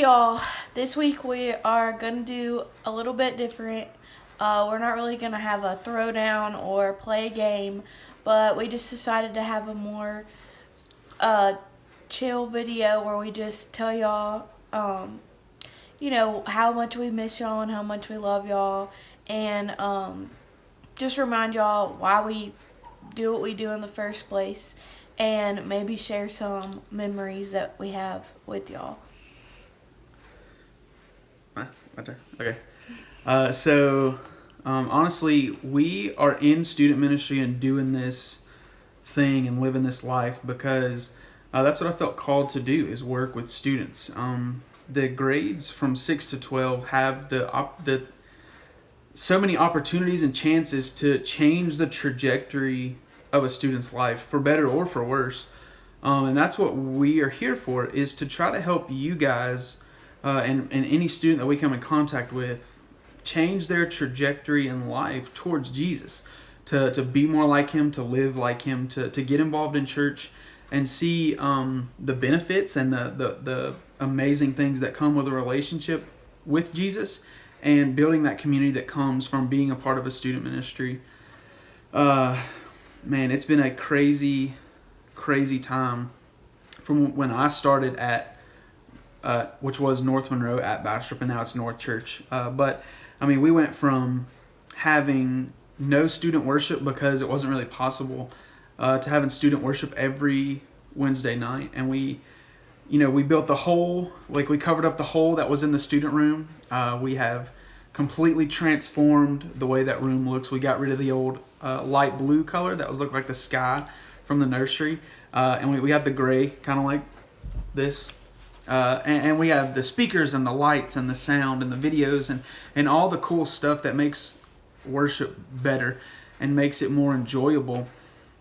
y'all, this week we are going to do a little bit different. We're not really going to have a throwdown or play a game, but we just decided to have a more chill video where we just tell y'all, how much we miss y'all and how much we love y'all, and just remind y'all why we do what we do in the first place, and maybe share some memories that we have with y'all. My turn. Okay. Honestly, we are in student ministry and doing this thing and living this life because that's what I felt called to do, is work with students. The grades from 6 to 12 have the so many opportunities and chances to change the trajectory of a student's life, for better or for worse. And that's what we are here for, is to try to help you guys and any student that we come in contact with change their trajectory in life towards Jesus, to be more like Him, to live like Him, to get involved in church and see the benefits and the amazing things that come with a relationship with Jesus, and building that community that comes from being a part of a student ministry. Man, it's been a crazy time from when I started at which was North Monroe at Bastrop, and now it's North Church. But we went from having no student worship because it wasn't really possible to having student worship every Wednesday night, and we built the hole, we covered up the hole that was in the student room. We have completely transformed the way that room looks. We got rid of the old light blue color that looked like the sky from the nursery, and we have the gray, kind of like this. And we have the speakers and the lights and the sound and the videos and all the cool stuff that makes worship better and makes it more enjoyable.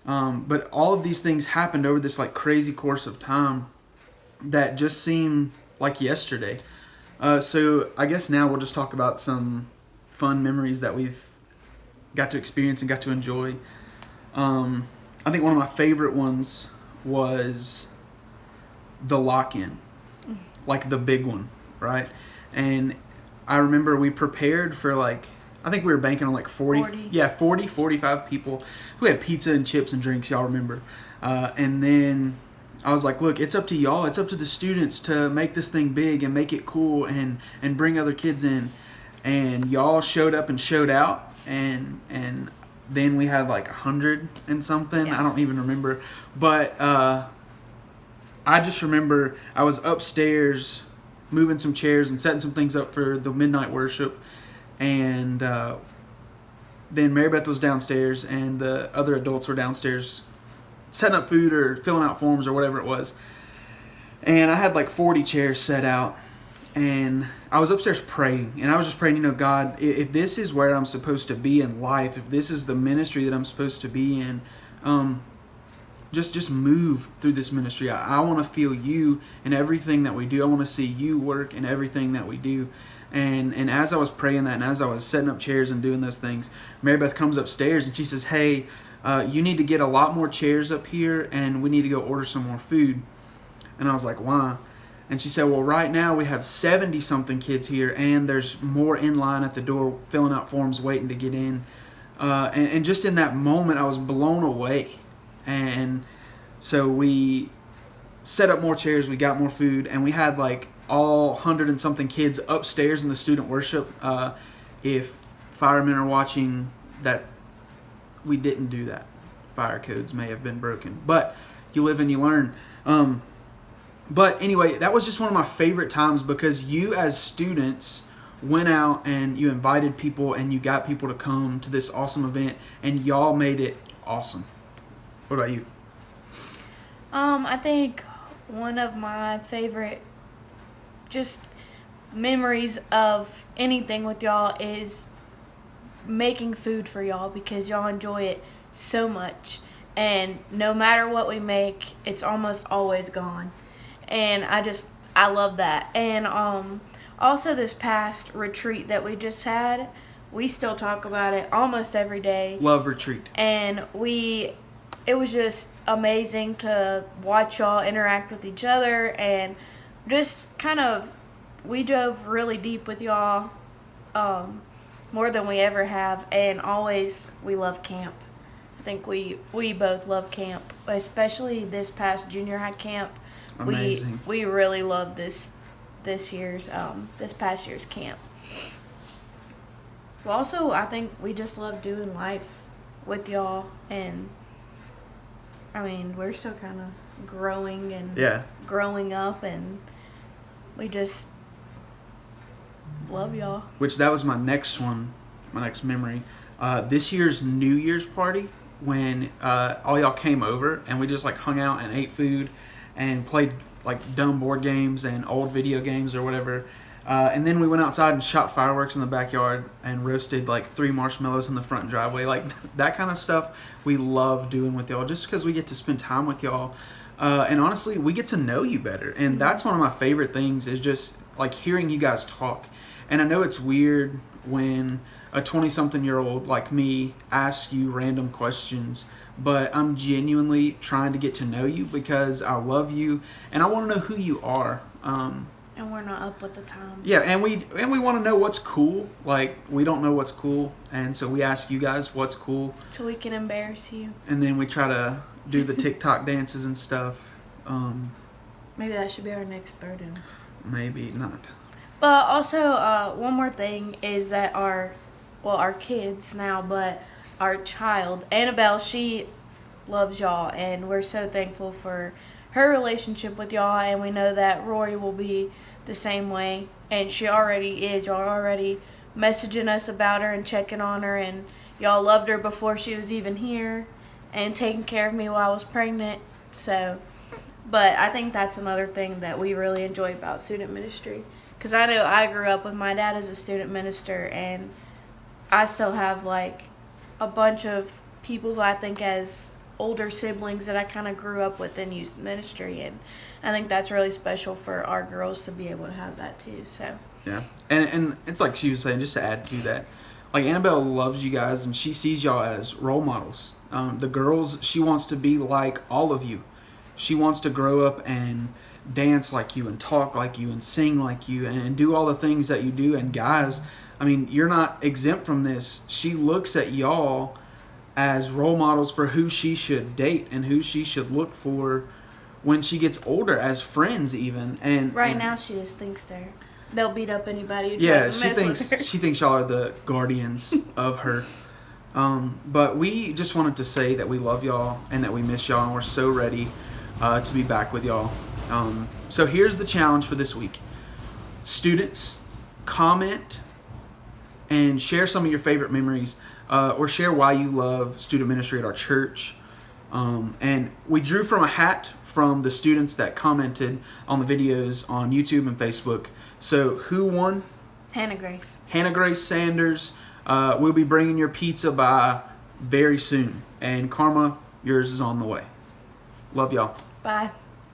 But all of these things happened over this crazy course of time that just seemed like yesterday. So I guess now we'll just talk about some fun memories that we've got to experience and got to enjoy. I think one of my favorite ones was the lock-in. The big one, right? And I remember we prepared for I think we were banking on 40. Yeah, 45 people. We had pizza and chips and drinks, y'all remember. And then I was like, look, it's up to y'all. It's up to the students to make this thing big and make it cool and bring other kids in. And y'all showed up and showed out. And then we had 100 and something. Yeah. I don't even remember. But I just remember I was upstairs moving some chairs and setting some things up for the midnight worship. And then Mary Beth was downstairs and the other adults were downstairs setting up food or filling out forms or whatever it was. And I had 40 chairs set out. And I was upstairs praying. And I was just praying, God, if this is where I'm supposed to be in life, if this is the ministry that I'm supposed to be in, just move through this ministry. I want to feel you in everything that we do. I want to see you work in everything that we do. And as I was praying that, and as I was setting up chairs and doing those things, Mary Beth comes upstairs and she says, hey, you need to get a lot more chairs up here, and we need to go order some more food. And I was like, why? And she said, well, right now we have 70-something kids here, and there's more in line at the door filling out forms waiting to get in. And just in that moment, I was blown away. And so we set up more chairs, we got more food, and we had all 100 and something kids upstairs in the student worship. If firemen are watching, that we didn't do that. Fire codes may have been broken, but you live and you learn. But anyway, that was just one of my favorite times because you as students went out and you invited people and you got people to come to this awesome event, and y'all made it awesome. What about you? I think one of my favorite just memories of anything with y'all is making food for y'all, because y'all enjoy it so much. And no matter what we make, it's almost always gone. And I love that. And also this past retreat that we just had, we still talk about it almost every day. Love retreat. And it was just amazing to watch y'all interact with each other and just kind of we dove really deep with y'all, more than we ever have, and always we love camp. I think we both love camp, especially this past junior high camp. Amazing. We really love this past year's camp. Well, also I think we just love doing life with y'all, and I mean we're still kind of growing and growing up, and we just love y'all. Which that was my next memory. This year's New Year's party, when all y'all came over and we just like hung out and ate food and played like dumb board games and old video games or whatever. And then we went outside and shot fireworks in the backyard and roasted like 3 marshmallows in the front driveway. Like that kind of stuff we love doing with y'all, just because we get to spend time with y'all. And honestly, we get to know you better. And that's one of my favorite things, is just like hearing you guys talk. And I know it's weird when a 20-something-year-old like me asks you random questions, but I'm genuinely trying to get to know you because I love you and I want to know who you are. And we're not up with the times. Yeah, and we want to know what's cool. Like, we don't know what's cool, and so we ask you guys what's cool. So we can embarrass you. And then we try to do the TikTok dances and stuff. Maybe that should be our next Throwdown. Maybe not. But also, one more thing is that our kids now, but our child, Annabelle, she loves y'all, and we're so thankful for her relationship with y'all, and we know that Rory will be the same way, and she already is. Y'all are already messaging us about her and checking on her, and y'all loved her before she was even here and taking care of me while I was pregnant. So, but I think that's another thing that we really enjoy about student ministry, because I know I grew up with my dad as a student minister, and I still have like a bunch of people who I think as older siblings that I kind of grew up with in youth ministry, and I think that's really special for our girls to be able to have that too. So yeah, and it's like she was saying, just to add to that, like Annabelle loves you guys and she sees y'all as role models. The girls, she wants to be like all of you. She wants to grow up and dance like you and talk like you and sing like you and do all the things that you do. And guys, I mean, you're not exempt from this. She looks at y'all as role models for who she should date and who she should look for when she gets older, as friends even. And now she just thinks they'll beat up anybody who tries to mess with her. She thinks y'all are the guardians of her. But we just wanted to say that we love y'all and that we miss y'all, and we're so ready to be back with y'all. So here's the challenge for this week. Students, comment and share some of your favorite memories, or share why you love student ministry at our church. And we drew from a hat from the students that commented on the videos on YouTube and Facebook. So who won? Hannah Grace. Hannah Grace Sanders. We'll be bringing your pizza by very soon. And Karma, yours is on the way. Love y'all. Bye.